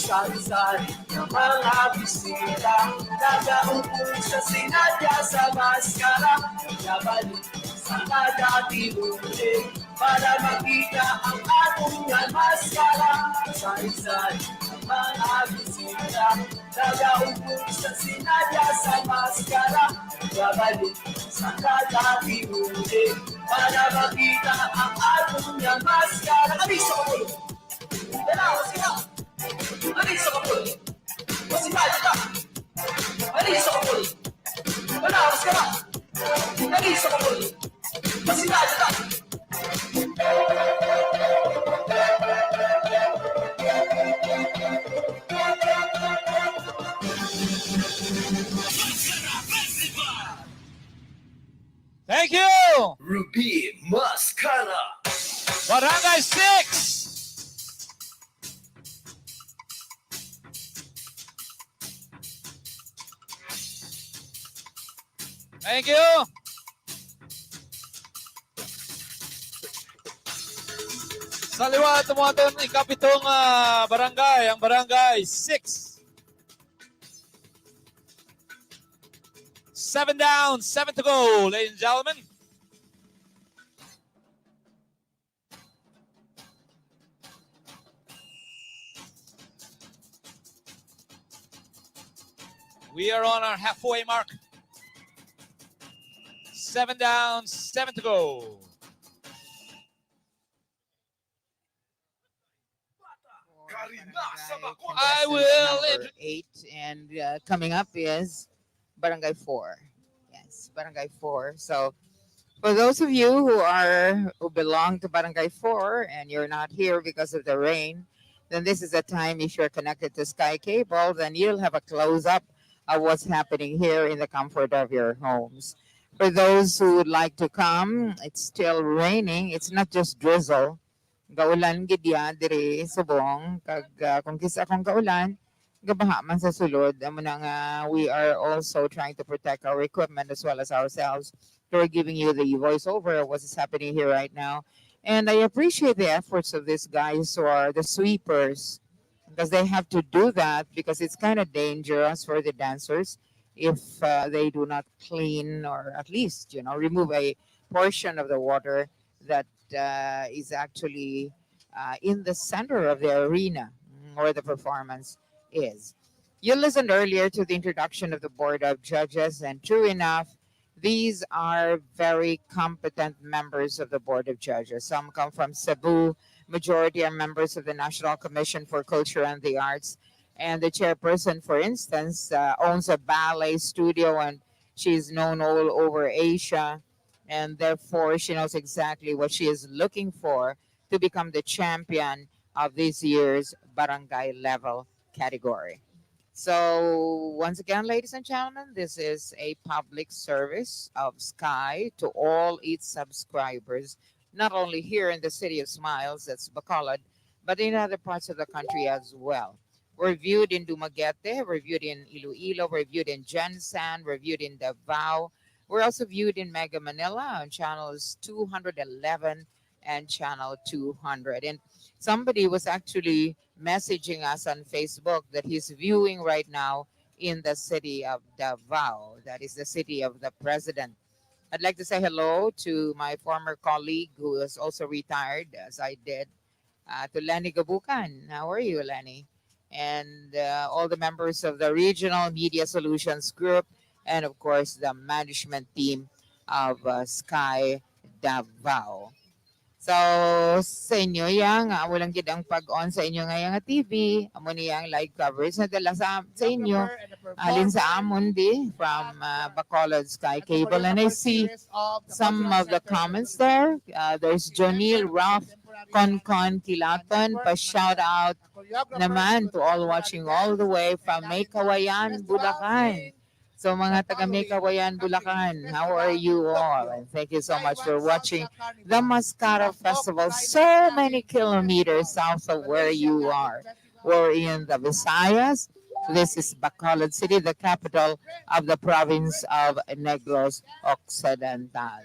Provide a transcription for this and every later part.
Sari-sari ng mga bisita, nagaupo sa sinadya sa MassKara, nabalik sa kadati ulit para makita ang atong MassKara. Sari-sari ng mga bisita, nagaupo sa sinadya sa MassKara, nabalik sa kadati ulit para makita ang atong MassKara. Abiso ko ulo! Dalawa sila! Alis ako po! Masinadya ka! Alis ako po! Malawas ka na! Alis ako po! Masinadya ka! Thank you! Ruby MassKara! Barangay 6! Thank you! Sa liwa, tumaton ikapitong barangay, ang barangay 6. 7 down, 7 to go, ladies and gentlemen. We are on our halfway mark. 7 down, 7 to go. I will. Number 8, and coming up is Barangay 4. Yes, Barangay 4. So for those of you who belong to Barangay 4 and you're not here because of the rain, then this is a time. If you're connected to Sky Cable, then you'll have a close up of what's happening here in the comfort of your homes. For those who would like to come, it's still raining. It's not just drizzle. Gaulan gid ya dire subong kag kung kisa akong gaulan gabaha man sa sulod amo na nga we are also trying to protect our equipment as well as ourselves. We're giving you the voiceover of what is happening here right now, and I appreciate the efforts of these guys who are the sweepers, because they have to do that because it's kind of dangerous for the dancers if they do not clean or at least remove a portion of the water that is actually in the center of the arena where the performance is. You listened earlier to the introduction of the Board of Judges, and true enough, these are very competent members of the Board of Judges. Some come from Cebu, majority are members of the National Commission for Culture and the Arts, and the chairperson, for instance, owns a ballet studio, and she's known all over Asia, and therefore she knows exactly what she is looking for to become the champion of this year's barangay level category. So once again, ladies and gentlemen, this is a public service of Sky to all its subscribers, not only here in the City of Smiles, that's Bacolod, but in other parts of the country as well. We're viewed in Dumaguete, we're viewed in Iloilo, we're viewed in Gensan, we're viewed in Davao. We're also viewed in Mega Manila on channels 211 and channel 200. And somebody was actually messaging us on Facebook that he's viewing right now in the city of Davao. That is the city of the president. I'd like to say hello to my former colleague who is also retired, as I did, to Lenny Gabukan. How are you, Lenny? And all the members of the Regional Media Solutions Group, and of course the management team of Sky Davao. So sa inyo yang walang gid ang pag-on sa inyo ngayong TV, amo niyang live coverage na dala sa inyo alin sa amon di from Bacolod Sky Cable, and I see some of the comments there. There's Jonil Ralph Concon Kilaton, pa shout out naman to all watching all the way from May Kawayan, Bulacan. So mga taga May Kawayan, Bulacan, how are you all? And thank you so much for watching the MassKara Festival, so many kilometers south of where you are. We're in the Visayas. This is Bacolod City, the capital of the province of Negros Occidental.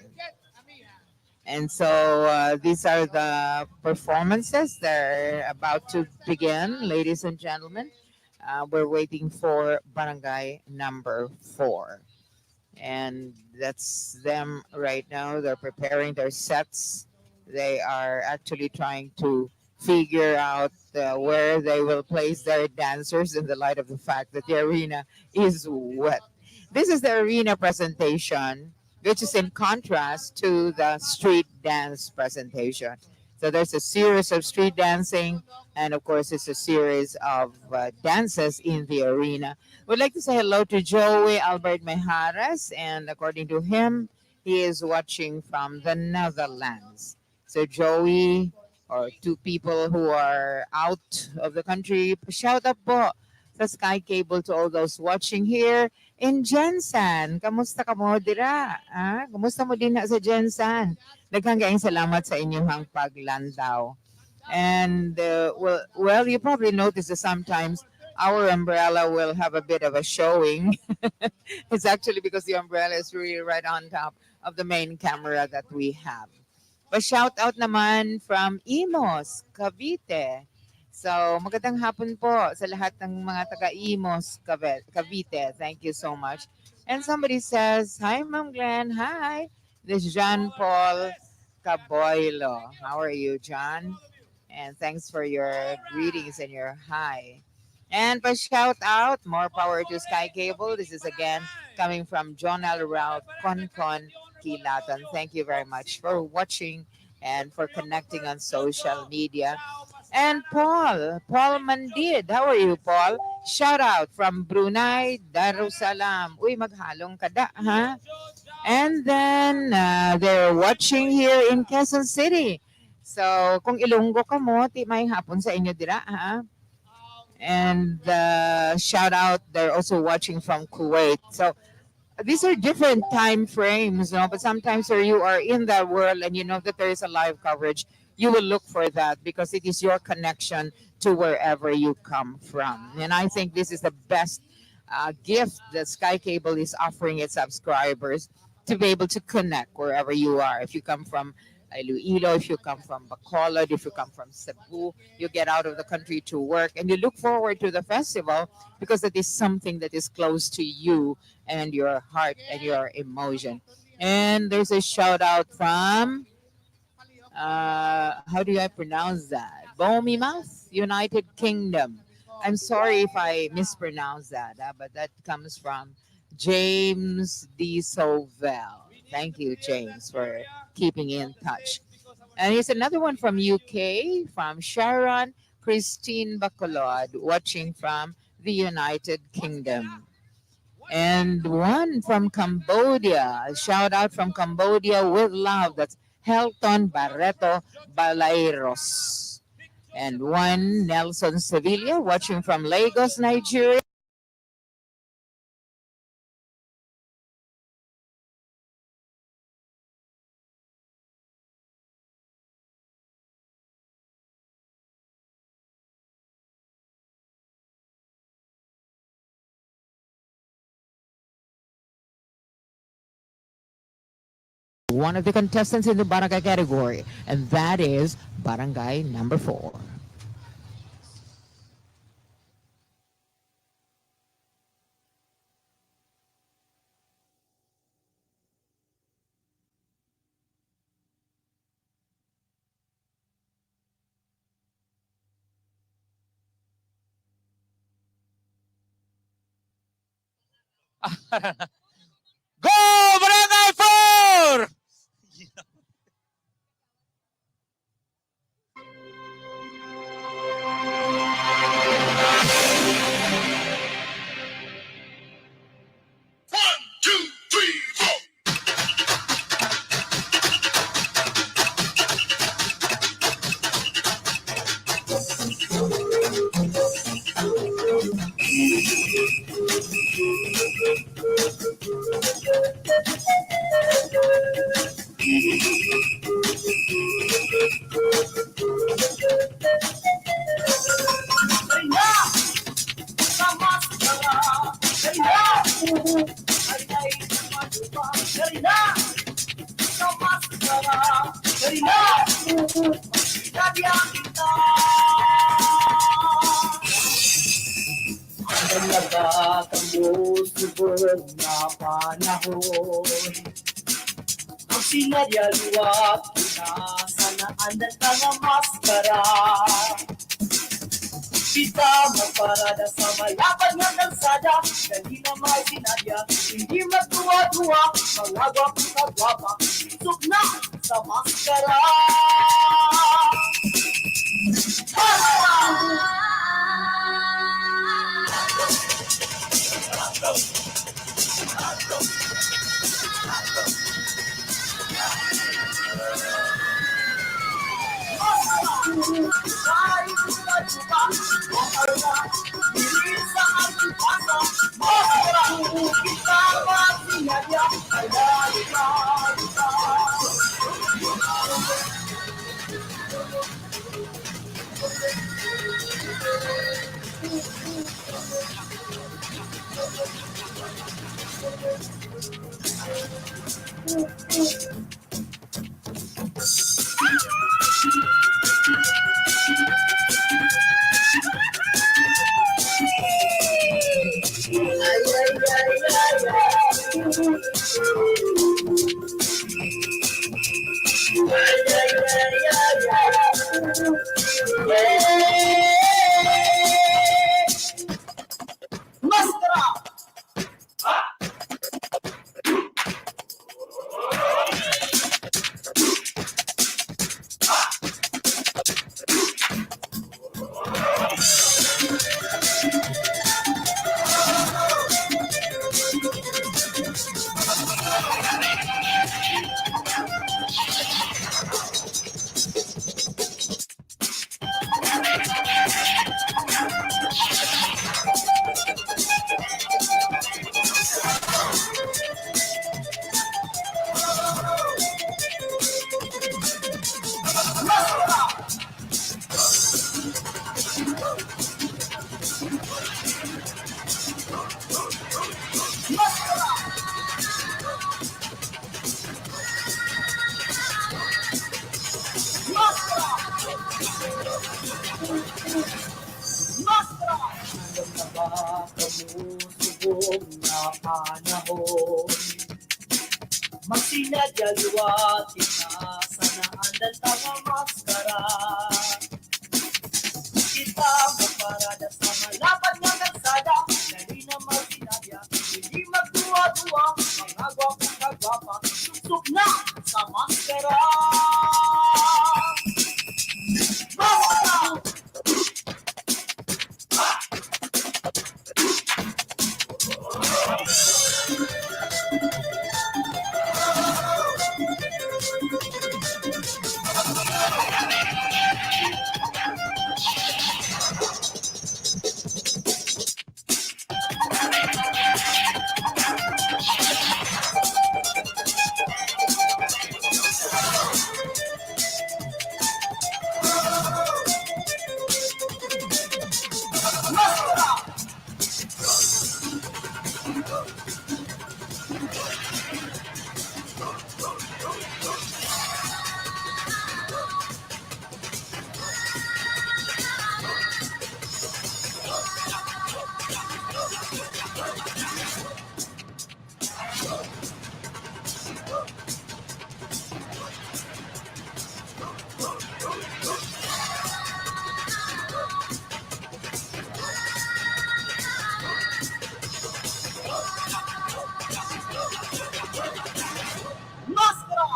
And so these are the performances. They're about to begin, ladies and gentlemen. We're waiting for barangay number 4. And that's them right now. They're preparing their sets. They are actually trying to figure out where they will place their dancers in the light of the fact that the arena is wet. This is the arena presentation, which is in contrast to the street dance presentation. So there's a series of street dancing, and of course, it's a series of dances in the arena. We'd like to say hello to Joey Albert Mejares, and according to him, he is watching from the Netherlands. So Joey, or two people who are out of the country, shout out po sa Sky Cable to all those watching here in Gensan. Kamusta ka mo dira? Kamusta mo din na sa Gensan? Daghang kaayong salamat sa inyong paglantaw. And well, you probably notice that sometimes our umbrella will have a bit of a showing. It's actually because the umbrella is really right on top of the main camera that we have. Pa-shout out naman from Imos, Cavite. So, magandang hapon po sa lahat ng mga taga-Imos, Cavite. Thank you so much. And somebody says, hi, Ma'am Glenn. Hi. This is John Paul Caboylo. How are you, John? And thanks for your greetings and your hi. And pa shout out, more power to Sky Cable. This is again coming from John L. Ralph Concon Kilatan. Thank you very much for watching and for connecting on social media. And Paul Mandid. How are you, Paul? Shout out from Brunei, Darussalam. Uy, maghalong kada, ha? And then they're watching here in Quezon City. So, kung Ilonggo ka mo, ti may hapon sa inyo dira, ha? And shout out, they're also watching from Kuwait. So, these are different time frames, but sometimes where you are in that world and you know that there is a live coverage, you will look for that because it is your connection to wherever you come from. And I think this is the best gift that Sky Cable is offering its subscribers to be able to connect wherever you are. If you come from Iloilo, if you come from Bacolod, if you come from Cebu, you get out of the country to work and you look forward to the festival because it is something that is close to you and your heart and your emotion. And there's a shout out from, how do I pronounce that? Bomimas, United Kingdom. I'm sorry if I mispronounce that, but that comes from James D. Sovell. Thank you, James, for keeping in touch. And here's another one from UK, from Sharon Christine Bacolod, watching from the United Kingdom. And one from Cambodia, a shout out from Cambodia with love. That's Helton Barreto Balairos. And one, Nelson Sevilla, watching from Lagos, Nigeria. One of the contestants in the Barangay category, and that is Barangay number 4. Go Barangay 4! Nagkakambusubog na panahon ang sinadyaluwag pinasanaan ng tanga maskara. Kita magparada sa mayabag ng kalsada, dali na may sinadya, hindi magduwa-duwa, mga gwapa-gwapa, isog na sa maskara. panahon. Magsinadyaluwatin na sana andal tanga maskara. Kita magparada sa malapad nga kalsada, dali na magsinadya, hindi magduwa-duwa, mga gwapong kagwapa, susok na sa maskara. Maskara! Maskara!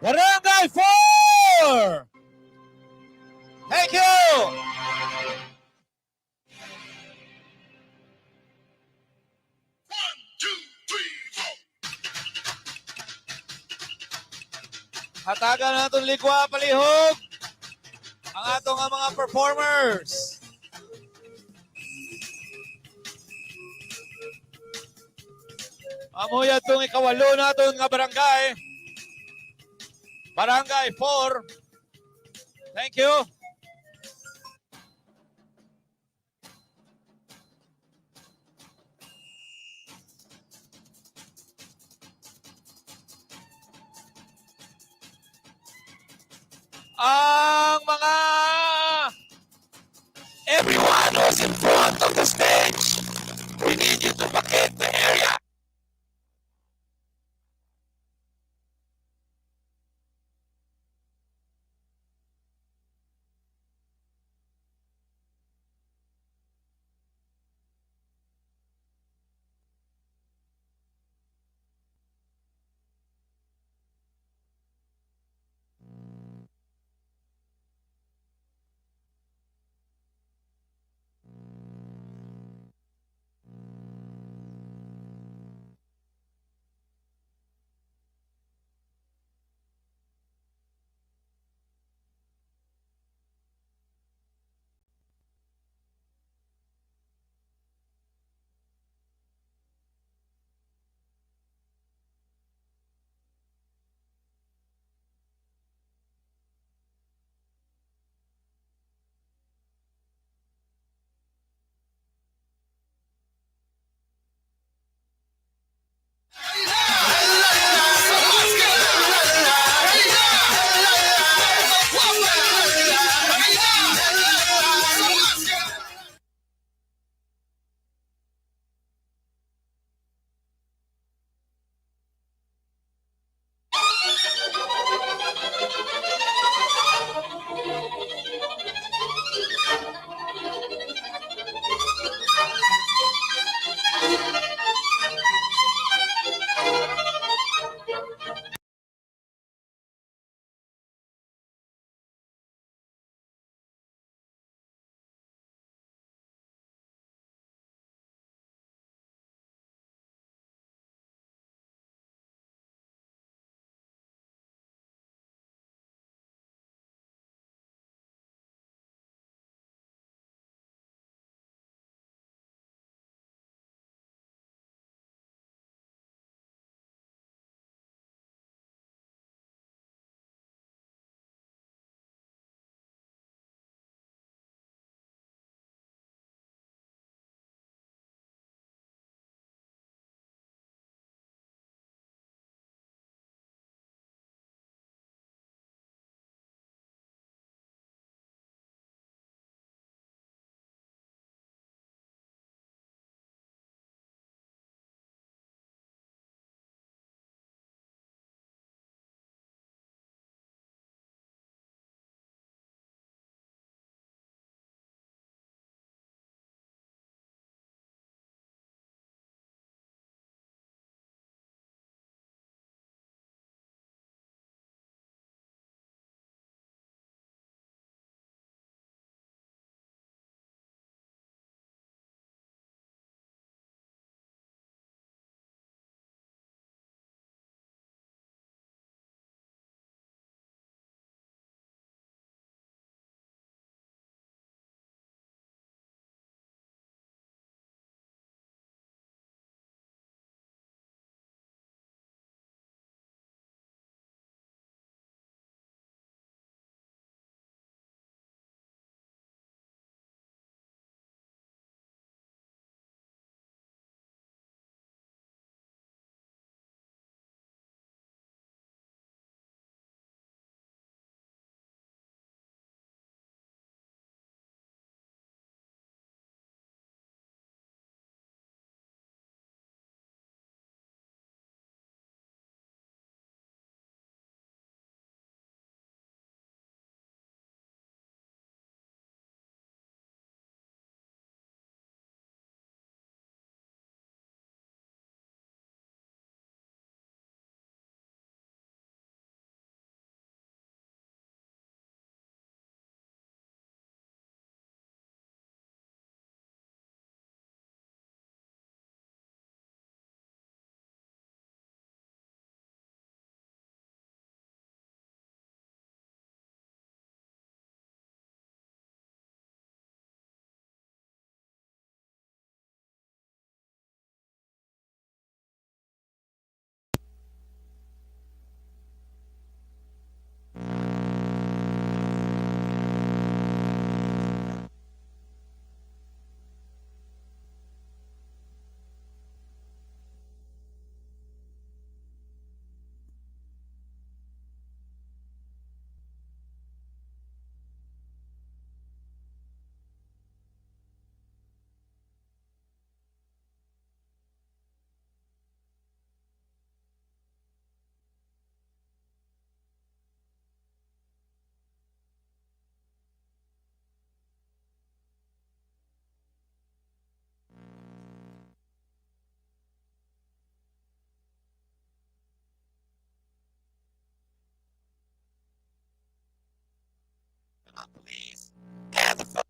Barangay 4! Thank you! Hatagan natin ligwa palihog ang atong mga performers. Amoy atong ikawalo natin nga barangay. Barangay 4. Thank you. Ang mga everyone who's in front of the stage, we need you to vacate the area. police, and the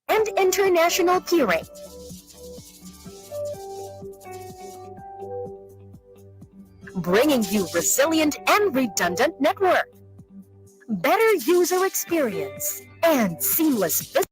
and international peering. Bringing you resilient and redundant network. better user experience, and seamless business.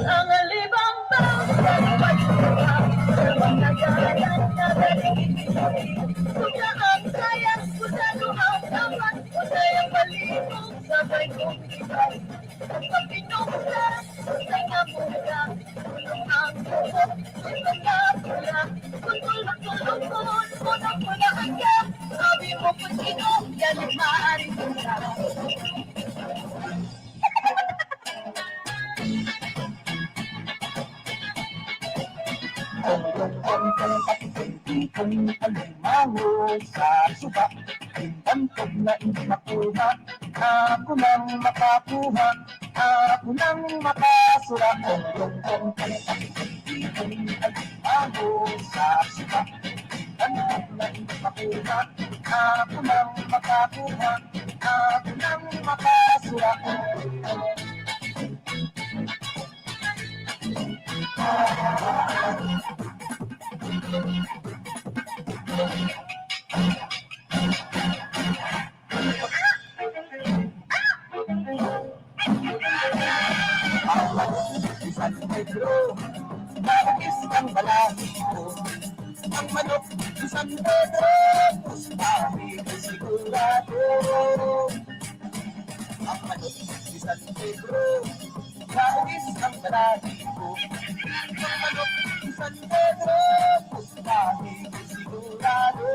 Ang libang bawat panagalan na daligid. Kuya ang sayang, kuya lumaw naman, kuya ang balibog, sabay kong ibay. Kapag pinuksan, kuya nga muna, tulong ang buhok, ito nga pula. Kung tulong-tulong, punang-puna ka, sabi mo kung sino, yan ang maaaring pula. Kung alimango sa suba, bantog na hindi makuha, ako nang makakuha, ako nang makasura. Kung alimango sa suba, bantog na hindi makuha, ako nang makakuha, ako nang makasura. San Pedro, nais ang balahi ko. Ang manok sa San Pedro, pustahi sigurado. Ang manok sa San Pedro, nais ang balahi ko. Ang manok sa San Pedro, pustahi sigurado.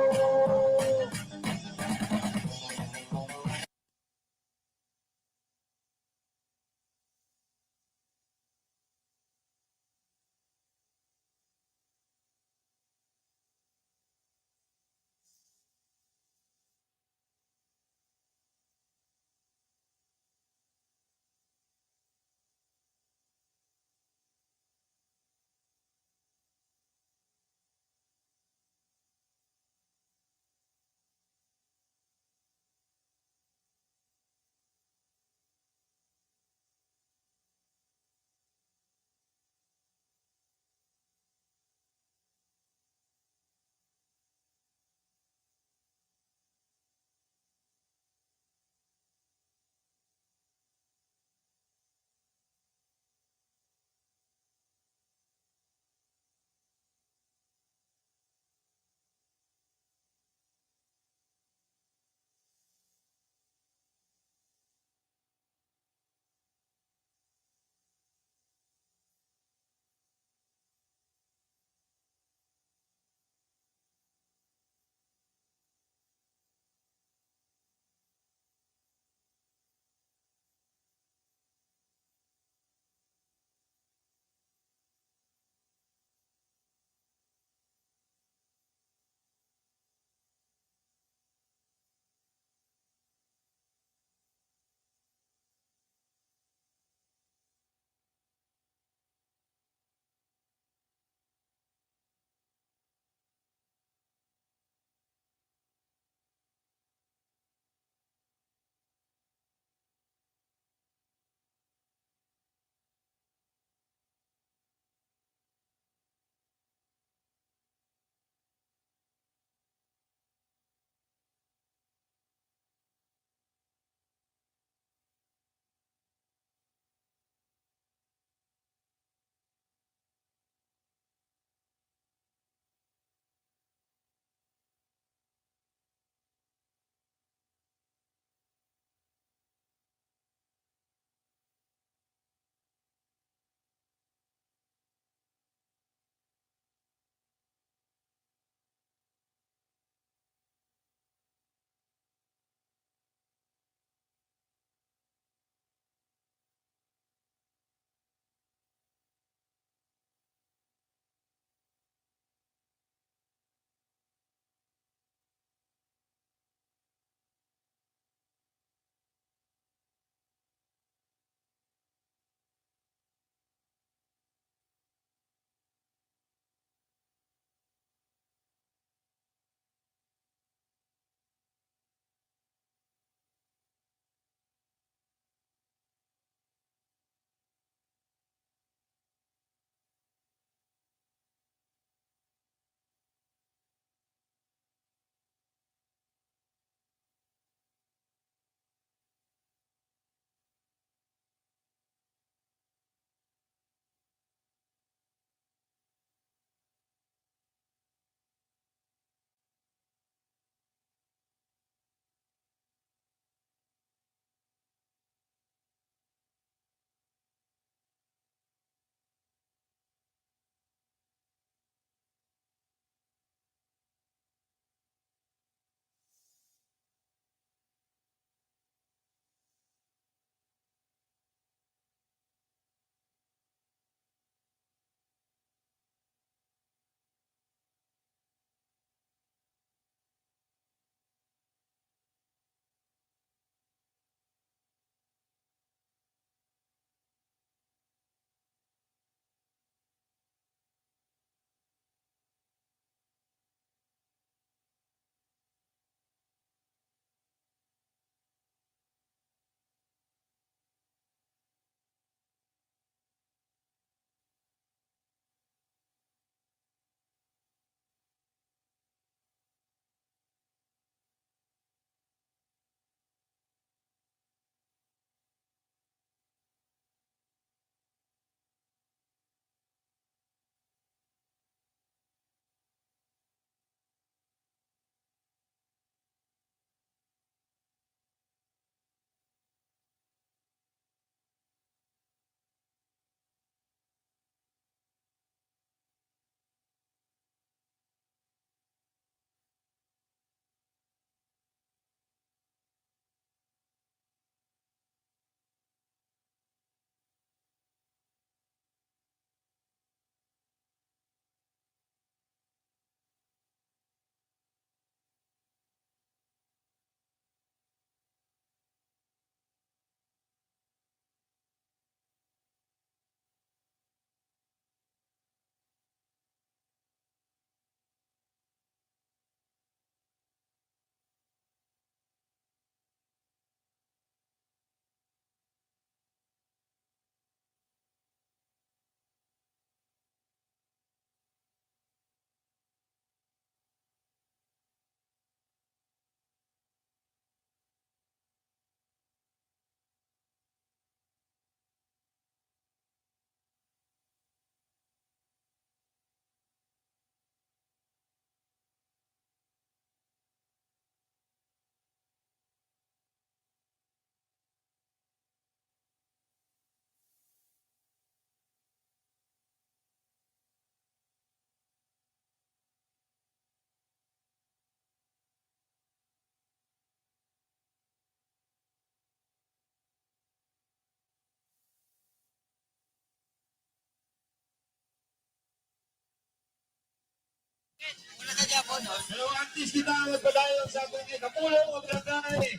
Pero at least kita magpadayon sa ating kapulong o barangay.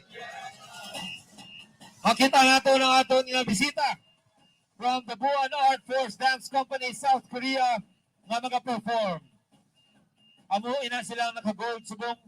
Makita nato ng aton nga bisita from the Buan Art Force Dance Company South Korea nga mga-perform. Amo ina silang naka-gold subong.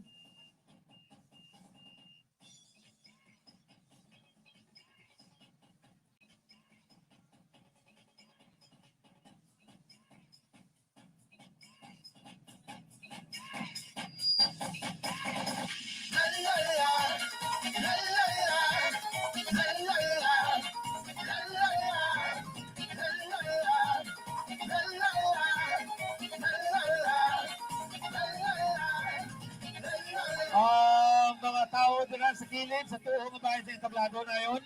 Ang mga tao dira sa kilid sa tuong nga bahay sa entablado na yon.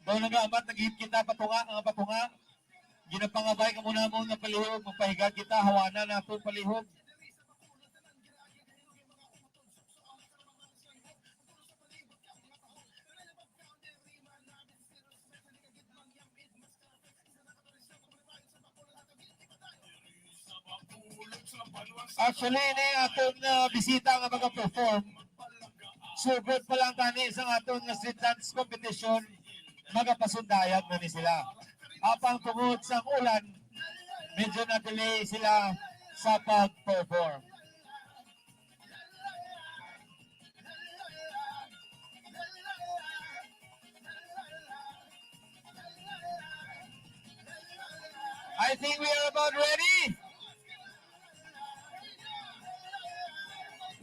Daw nag-amat, nag-hit kita patunga, ang patunga. Ginapangabay ka muna mo nga palihog, magpahigad kita, hawanan na itong palihog. Actually, ini atong bisita nga mag-perform. Sugod pa lang tani sa atong street dance competition, magapasundayag na ni sila. Apang tungod sa ulan, medyo na-delay sila sa pag-perform. I think we are about ready.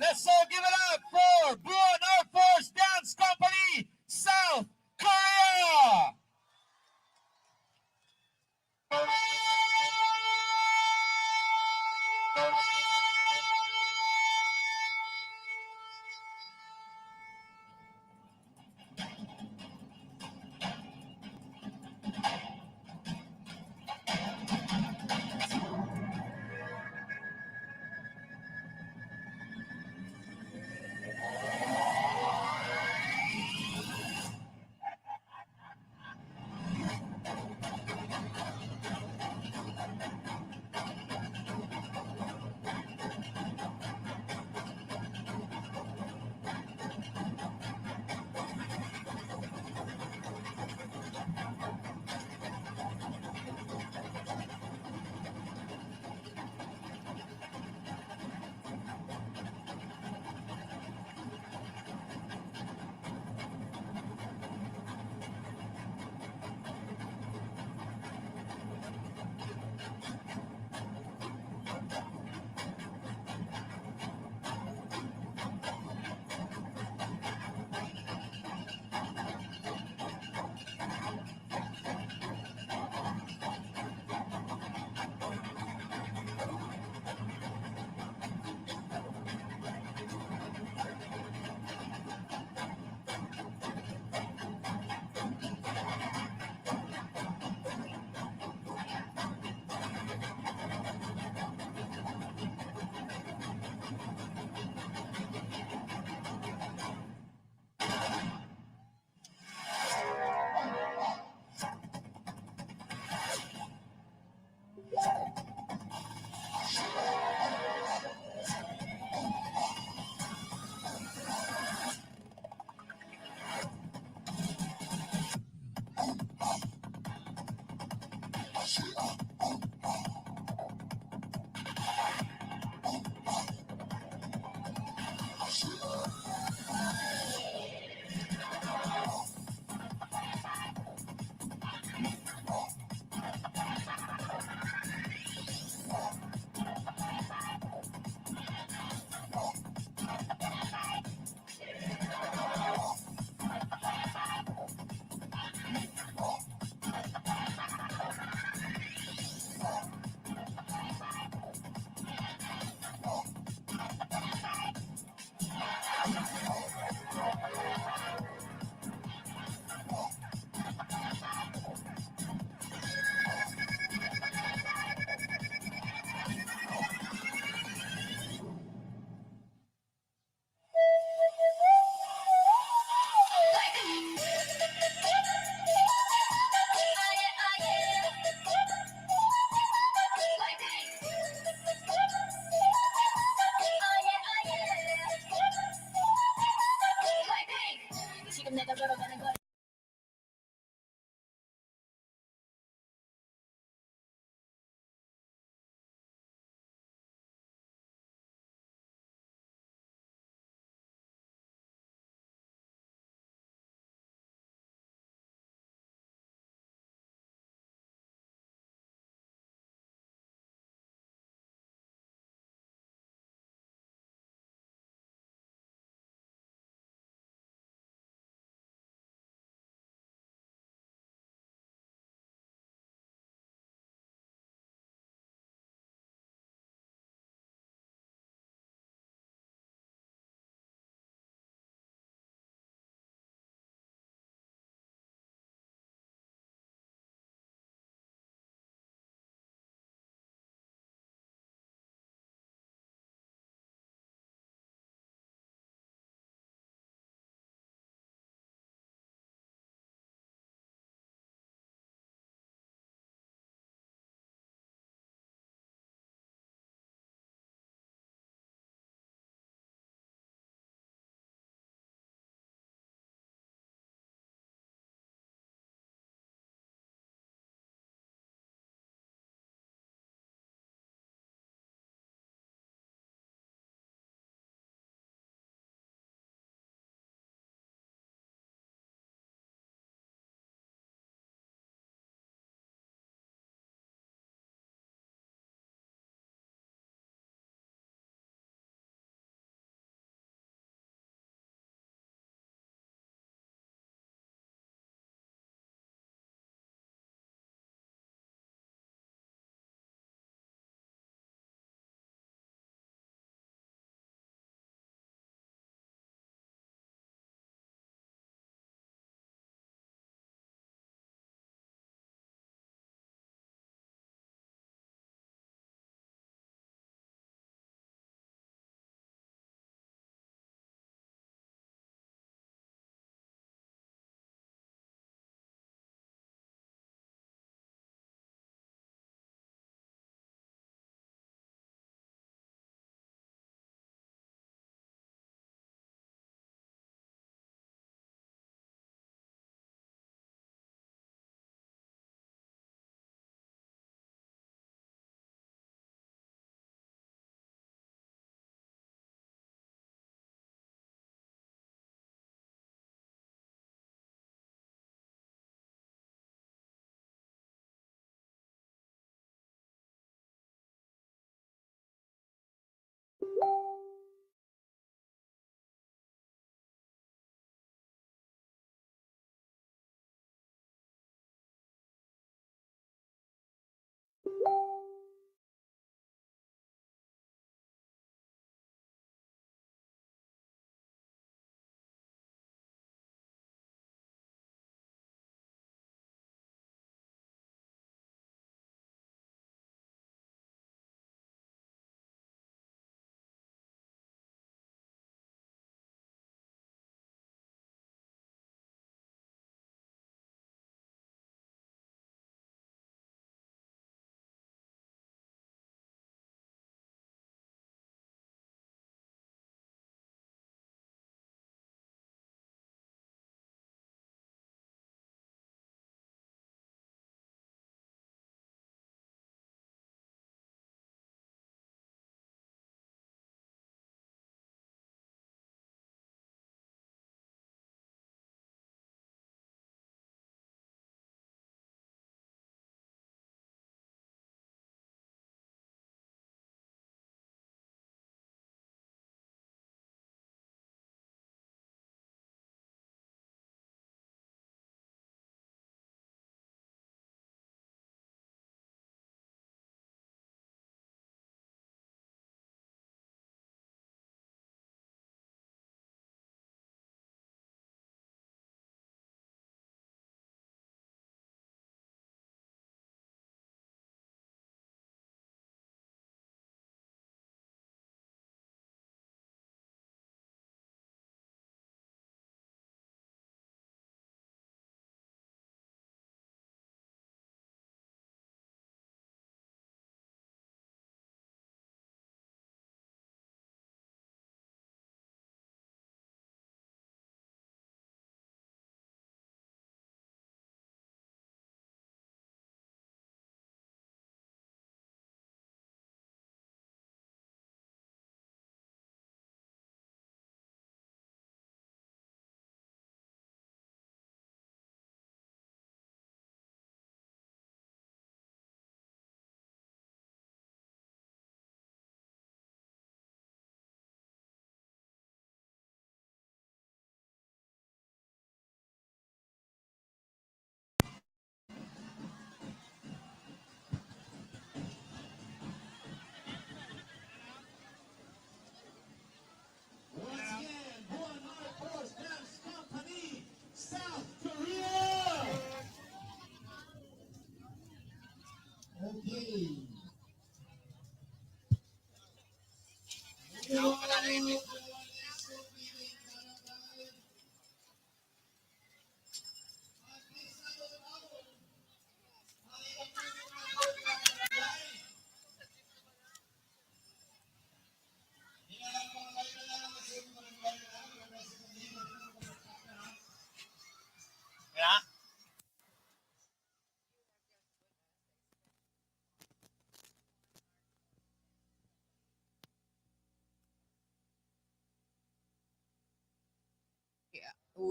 Let's all give it up for Buan Art Force Dance Company, South Korea!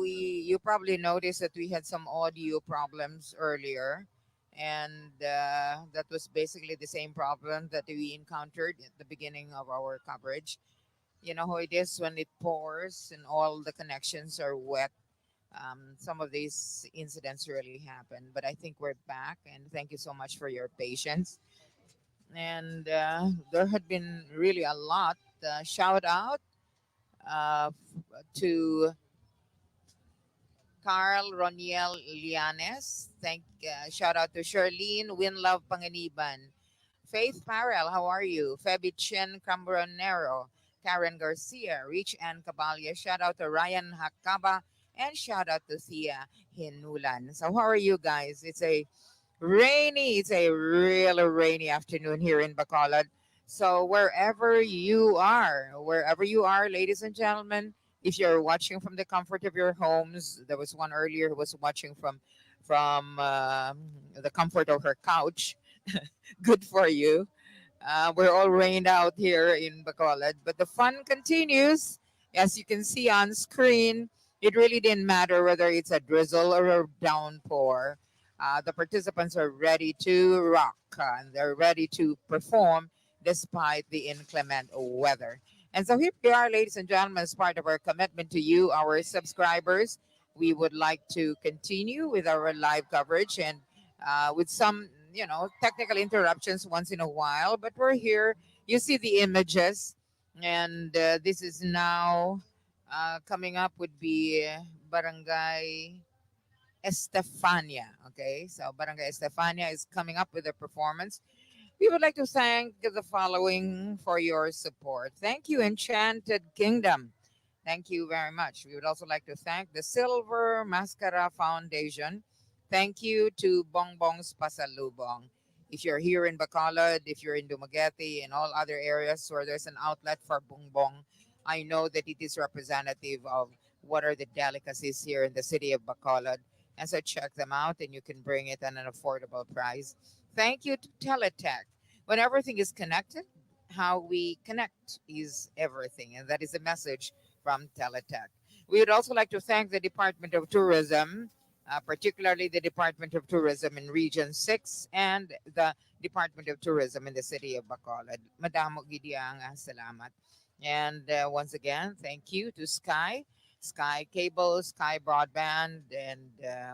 you probably noticed that we had some audio problems earlier, and that was basically the same problem that we encountered at the beginning of our coverage. You know how it is when it pours and all the connections are wet. Some of these incidents really happen, but I think we're back, and thank you so much for your patience. And there had been really a lot. Shout out to Carl Roniel Lianes. Shout out to Charlene Winlove Panganiban. Faith Farrell, how are you? Feby Chen Cambronero, Karen Garcia, Rich Ann Cabalia. Shout out to Ryan Hakaba, and shout out to Thea Hinulan. So how are you guys? It's a really rainy afternoon here in Bacolod. So wherever you are, ladies and gentlemen, if you're watching from the comfort of your homes, there was one earlier who was watching from the comfort of her couch. Good for you. We're all rained out here in Bacolod, but the fun continues. As you can see on screen, it really didn't matter whether it's a drizzle or a downpour. The participants are ready to rock, and they're ready to perform despite the inclement weather. And so here we are, ladies and gentlemen, as part of our commitment to you, our subscribers. We would like to continue with our live coverage, and with some, technical interruptions once in a while, but we're here. You see the images, and this is now coming up would be Barangay Estefania. Okay, so Barangay Estefania is coming up with a performance. We would like to thank the following for your support. Thank you, Enchanted Kingdom. Thank you very much. We would also like to thank the Silver MassKara Foundation. Thank you to Bongbong's Pasalubong. If you're here in Bacolod, if you're in Dumaguete, and all other areas where there's an outlet for Bongbong, I know that it is representative of what are the delicacies here in the city of Bacolod. And so check them out, and you can bring it at an affordable price. Thank you to Teletech. When everything is connected, how we connect is everything. And that is a message from Teletech. We would also like to thank the Department of Tourism, particularly the Department of Tourism in Region 6 and the Department of Tourism in the city of Bacolod. Madamo Gidiang, salamat. And once again, thank you to Sky Cable, Sky Broadband, and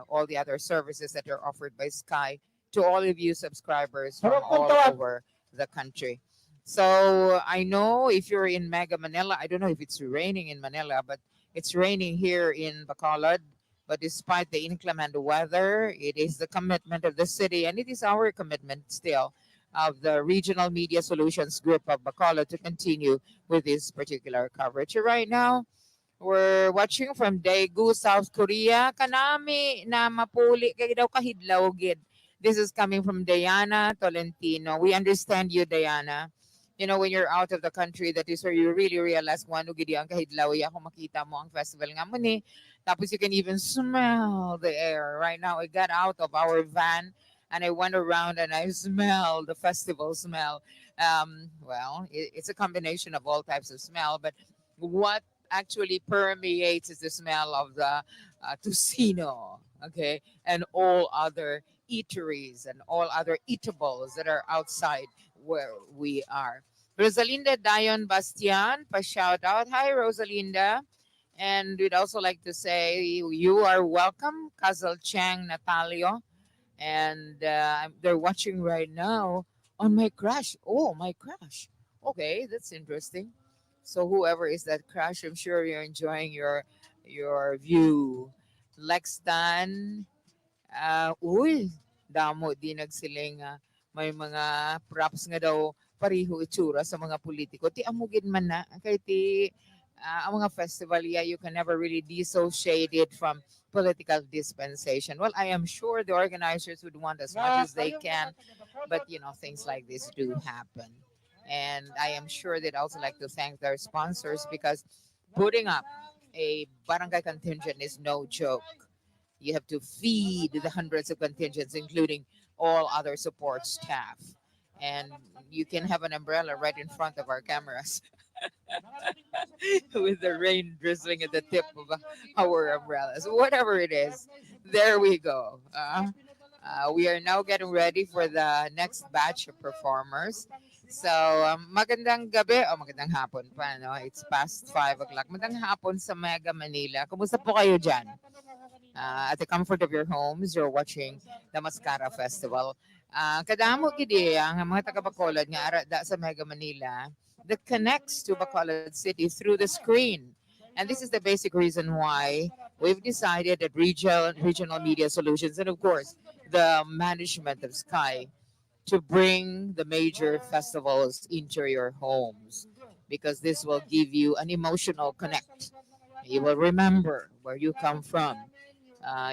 all the other services that are offered by Sky to all of you subscribers from all over the country. So I know if you're in Mega Manila, I don't know if it's raining in Manila, but it's raining here in Bacolod. But despite the inclement weather, it is the commitment of the city, and it is our commitment still of the Regional Media Solutions Group of Bacolod to continue with this particular coverage. Right now, we're watching from Daegu, South Korea. Kanami na mapuli kay daw kahidlaw gid. This is coming from Diana Tolentino. We understand you, Diana. You know, when you're out of the country, that is where you really realize kung ano gidi ang kahidlaw. Ya kung makita mo ang festival nga mo ni. Tapos you can even smell the air. Right now, I got out of our van and I went around and I smelled the festival smell. It's a combination of all types of smell, but what actually permeates is the smell of the tocino, okay, and all other eateries and all other eatables that are outside where we are. Rosalinda Dion Bastian, pa shout out. Hi, Rosalinda. And we'd also like to say you are welcome, Kazal Chang Natalio. And they're watching right now on my crush. Oh, my crush. Okay, that's interesting. So whoever is that crush, I'm sure you're enjoying your view. Lextan, uy, damo di nagsiling may mga props nga daw pariho itsura sa mga politiko. Ti amugid man na kay ti ang mga festival, yeah, you can never really dissociate it from political dispensation. Well, I am sure the organizers would want as much as they can, but things like this do happen. And I am sure they'd also like to thank their sponsors because putting up a barangay contingent is no joke. You have to feed the hundreds of contingents, including all other support staff. And you can have an umbrella right in front of our cameras. with the rain drizzling at the tip of our umbrellas. Whatever it is, there we go. We are now getting ready for the next batch of performers. So, magandang gabi o magandang hapon pa, no? It's past 5 o'clock. Magandang hapon sa Mega Manila. Kumusta po kayo dyan? At the comfort of your homes, you're watching the MassKara Festival. Kadamo gidi ang mga taga Bacolod nga ara da sa Mega Manila that connects to Bacolod City through the screen. And this is the basic reason why we've decided that regional media solutions and of course the management of Sky to bring the major festivals into your homes because this will give you an emotional connect. You will remember where you come from.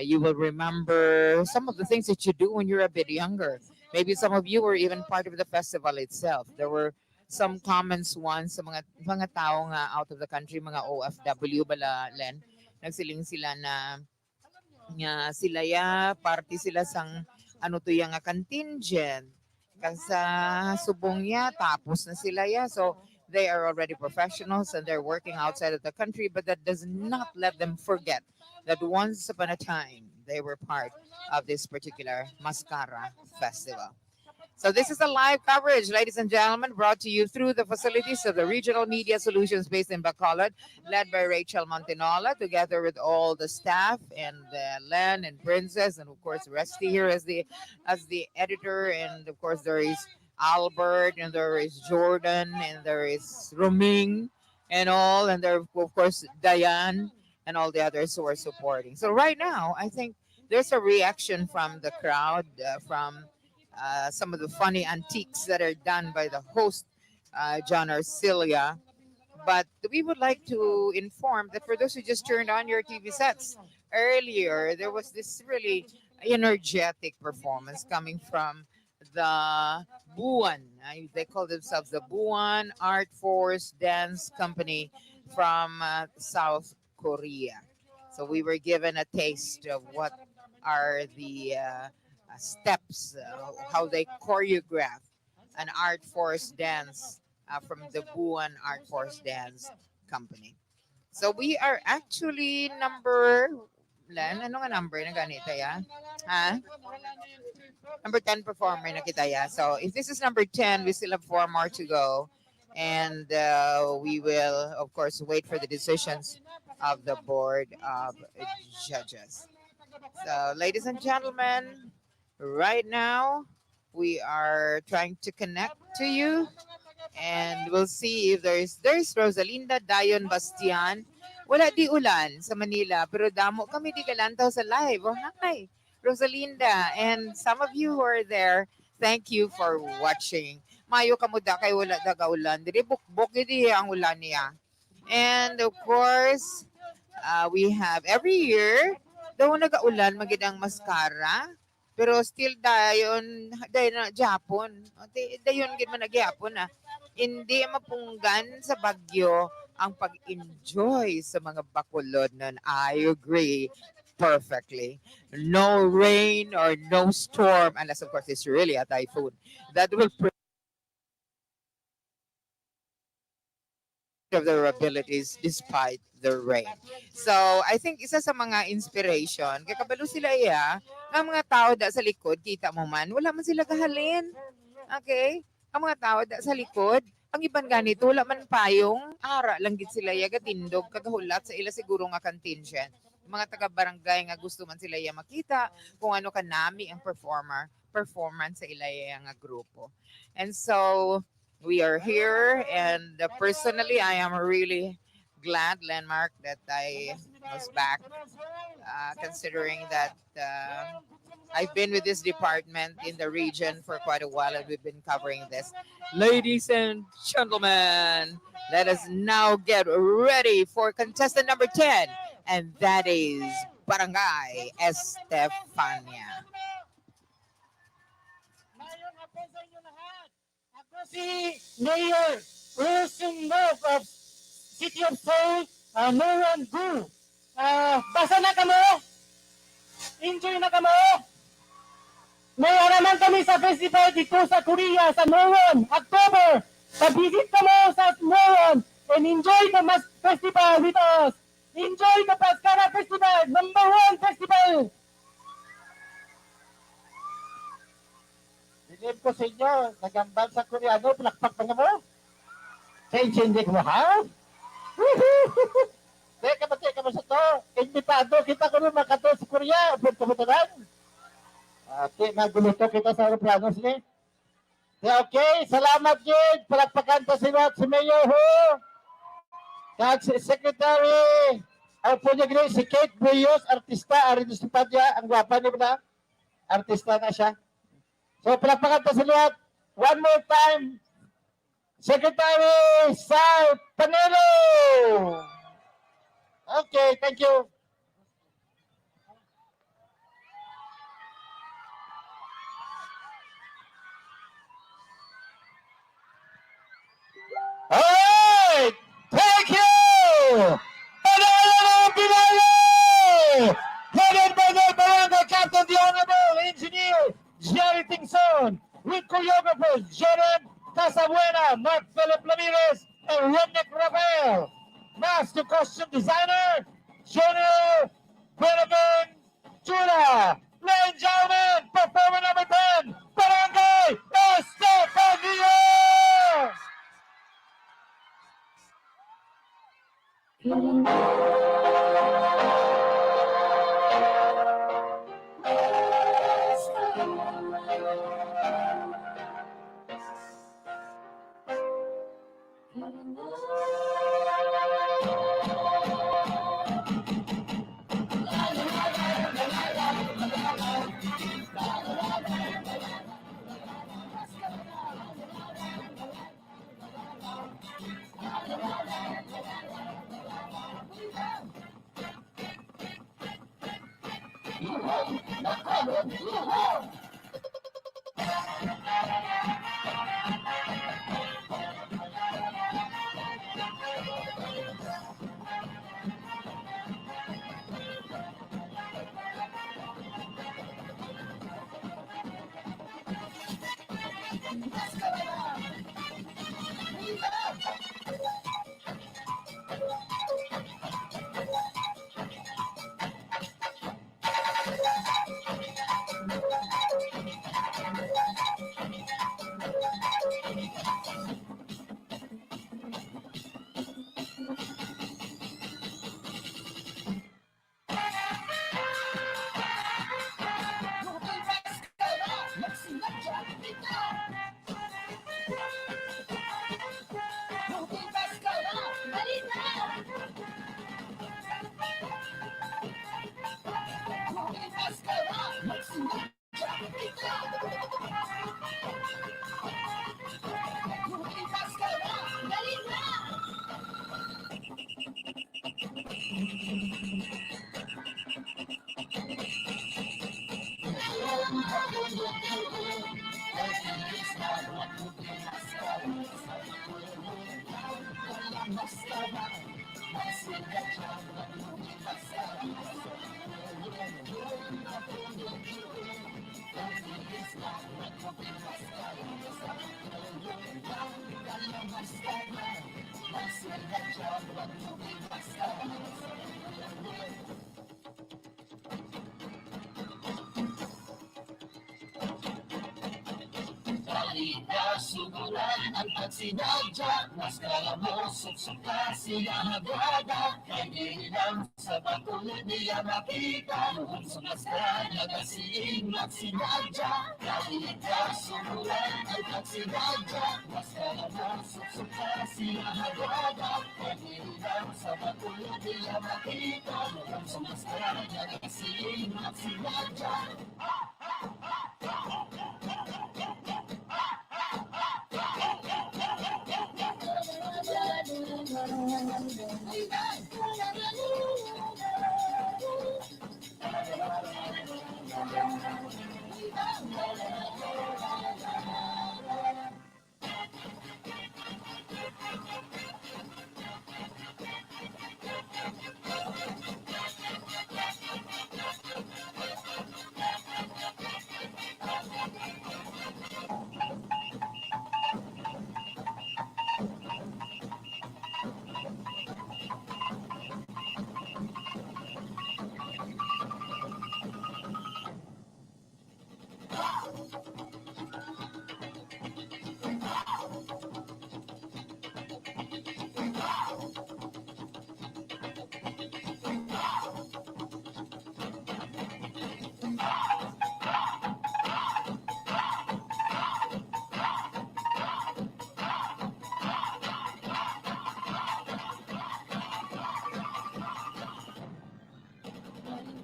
You will remember some of the things that you do when you're a bit younger. Maybe some of you were even part of the festival itself. There were some comments once sa mga tao nga out of the country, mga OFW bala len, nagsiling sila na nga sila ya party sila sang ano to yang nga contingent kasa subong ya tapos na sila ya, so they are already professionals and they're working outside of the country, but that does not let them forget that once upon a time they were part of this particular MassKara festival. So this is a live coverage, ladies and gentlemen, brought to you through the facilities of the Regional Media Solutions based in Bacolod, led by Rachel Montinola, together with all the staff and Len and Princess, and of course Resty here as the editor, and of course there is Albert, and there is Jordan, and there is Roming, and all, and there of course Diane, and all the others who are supporting. So right now, I think there's a reaction from the crowd, from some of the funny antiques that are done by the host, John Arcilia. But we would like to inform that for those who just turned on your TV sets earlier, there was this really energetic performance coming from the Buan. They call themselves the Buan Art Force Dance Company from South Korea. So we were given a taste of what are the steps, how they choreograph an art force dance from the Buan Art Force Dance Company. So we are actually number, Lan, ano nga number na ganito ya? Ha? Number 10 performer na kita ya. So if this is number 10, we still have 4 more to go. And we will, of course, wait for the decisions of the board of judges. So, ladies and gentlemen, right now we are trying to connect to you, and we'll see if there's Rosalinda Dayon Bastian. Wala di ulan sa Manila, pero damo kami di kalantaw sa live. Oh, hi, Rosalinda, and some of you who are there, thank you for watching. Mayo kamuda kay wala daga ulan. Diri bukbok di ang ulan niya. And of course, we have every year daw nagaulan magid ang MassKara, pero still dayon na Japon. Dayon gid man nagyapon na. Hindi mapunggan sa bagyo ang pag-enjoy sa mga Bacolod nun. I agree perfectly. No rain or no storm, unless of course it's really a typhoon, that will of their abilities despite the rain. So, I think isa sa mga inspiration, kaya kabalo sila iya, ang mga tao da sa likod, kita mo man, wala man sila kahalin. Okay? Ang mga tao da sa likod, ang iban ganito, wala man payong, ara lang gid sila iya, gatindog, kagahulat sa ila siguro nga contingent. Mga taga-barangay nga gusto man sila iya makita kung ano kanami ang performance sa ila iya nga grupo. And so, we are here, and personally, I am really glad, Landmark, that I was back, considering that I've been with this department in the region for quite a while, and we've been covering this. Ladies and gentlemen, let us now get ready for contestant number 10, and that is Barangay Estefania. Si Mayor Wilson Love of City of Seoul, Moran Gu. Basa na kamo? Enjoy na kamo? May araman kami sa festival dito sa Korea, sa Moran, October. Pag-visit kamo sa Moran, and enjoy the Mas Festival with us. Enjoy the MassKara Festival, #1 festival. Bilib ko sa inyo, nagambal sa Koreano, palakpak pa nga mo. Sa ko mo, ha? Teka ba sa to? Invitado kita ko rin makato sa Korea. Upod kumutaran. Okay, naguluto kita sa aeroplano. Sige. Okay, salamat yun. Palakpakan pa si Mayor ho. Kag si Secretary. Ang po niya gano'n, si Kate Buyos, artista, artista pa niya. Ang gwapa niya ba? Artista na siya. So, palakpakan pa sa lahat. One more time. Secretary Sal Panelo. Okay, thank you. Alright! Thank you! Panalo Pinalo! Headed by the Barangay Captain, the Honorable Engineer Jerry Tingson, with choreographers Jordan Casabuena, Mark Philip Ramirez, and Rodnick Rafael. Master costume designer, Junior Benavin Chula. Ladies and gentlemen, performer number 10, Barangay Estefania! Sugulan ang pagsinadya, mas kalamusok sa klase na hagada. Hindi lang sa pagkulod niya makita, noon sa maskara nagasiing magsinadya. Kahit ka sugulan ang pagsinadya, mas kalamusok sa klase na hagada. Hindi lang sa pagkulod niya makita, noon sa maskara nagasiing magsinadya.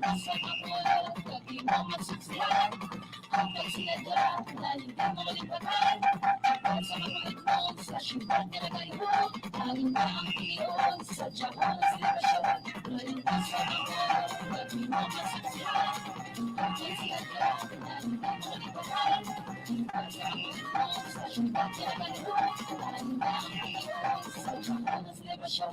nasa Bacolod, pati mo masuksihan. Hanggang sila dyan na hindi mo malipatan. Hanggang sa magulit mo sa syudad na ngayon. Aling na ang iyon sa Japan sila siya. Ngayon nasa Bacolod, pati mo masuksihan. Hanggang sila dyan na hindi mo malipatan. Hanggang sa magulit mo sa syudad na ngayon. Aling na ang iyon sa Japan sila siya.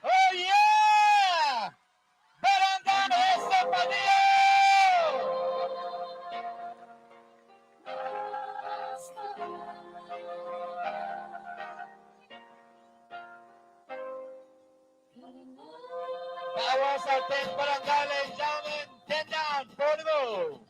Oh yeah! Barangay sa Padilla! Bawas sa 10 barangay, Jamin, 10 down, 4 to go.